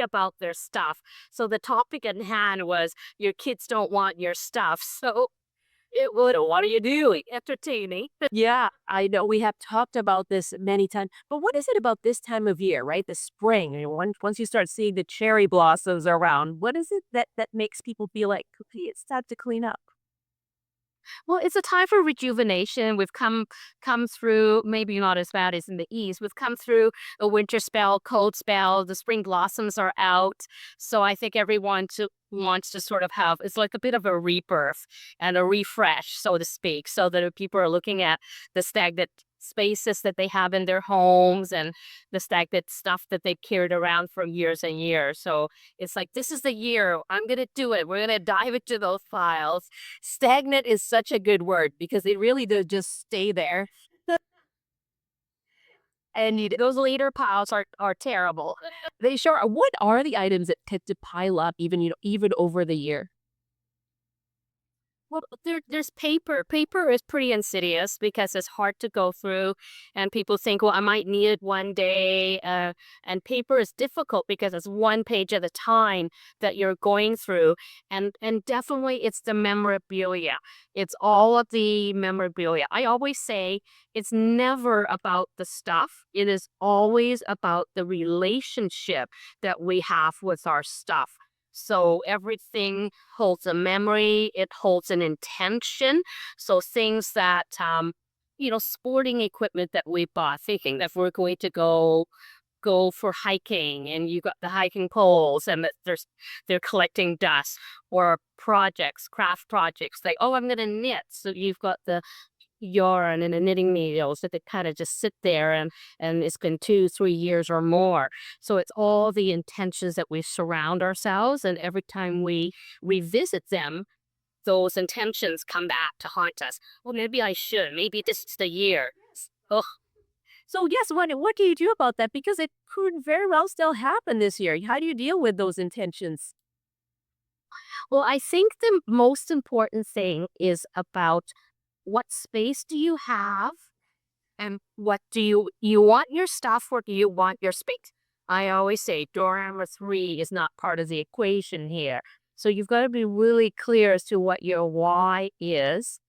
about their stuff. So the topic at hand was your kids don't want your stuff. So it would, what are you doing? Entertaining. Yeah, I know we have talked about this many times, but what is it about this time of year, right? The spring, once you start seeing the cherry blossoms around, what is it that makes people feel like, "Okay, it's time to clean up?" Well, it's a time for rejuvenation. We've come through, maybe not as bad as in the east. We've come through a winter spell, cold spell. The spring blossoms are out, so I think wants to sort of have it's like a bit of a rebirth and a refresh, so to speak, so that if people are looking at the stagnant spaces that they have in their homes and the stagnant stuff that they've carried around for years and years. So it's like this is the year I'm gonna do it. We're gonna dive into those files. Stagnant is such a good word because they really do just stay there. And those leader piles are terrible. They sure are. What are the items that tend to pile up even over the year? Well, there's paper. Paper is pretty insidious because it's hard to go through, and people think, "Well, I might need it one day." And paper is difficult because it's one page at a time that you're going through, and definitely it's the memorabilia. It's all of the memorabilia. I always say it's never about the stuff. It is always about the relationship that we have with our stuff. So everything holds a memory, it holds an intention. So things that, sporting equipment that we bought, thinking that we're going to go for hiking and you got the hiking poles and that they're collecting dust or projects, craft projects like, oh, I'm gonna knit. So you've got the yarn and the knitting needles that they kind of just sit there and it's been 2 3 years or more, so it's all the intentions that we surround ourselves, and every time we revisit them, those intentions come back to haunt us. Well, maybe I should, maybe this is the year. Ugh. So yes, what do you do about that? Because it could very well still happen this year. How do you deal with those intentions? Well, I think the most important thing is about what space do you have and what do you want your stuff or do you want your space? I always say door number three is not part of the equation here. So you've got to be really clear as to what your why is.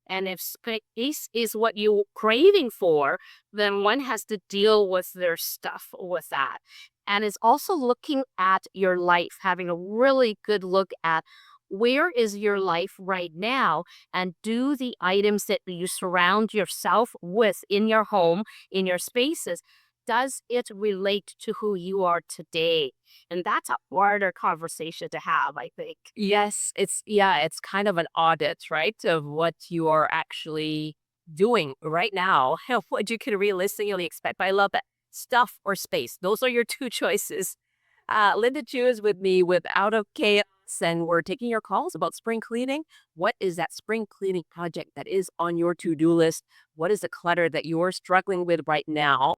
And if space is what you're craving for, then one has to deal with their stuff with that. And it's also looking at your life, having a really good look at where is your life right now, and do the items that you surround yourself with in your home, in your spaces, does it relate to who you are today? And that's a harder conversation to have, I think. Yes, it's kind of an audit, right, of what you are actually doing right now, and what you can realistically expect. But I love that. Stuff or space. Those are your two choices. Linda Chu is with me with Out of Chaos, and we're taking your calls about spring cleaning. What is that spring cleaning project that is on your to-do list? What is the clutter that you're struggling with right now?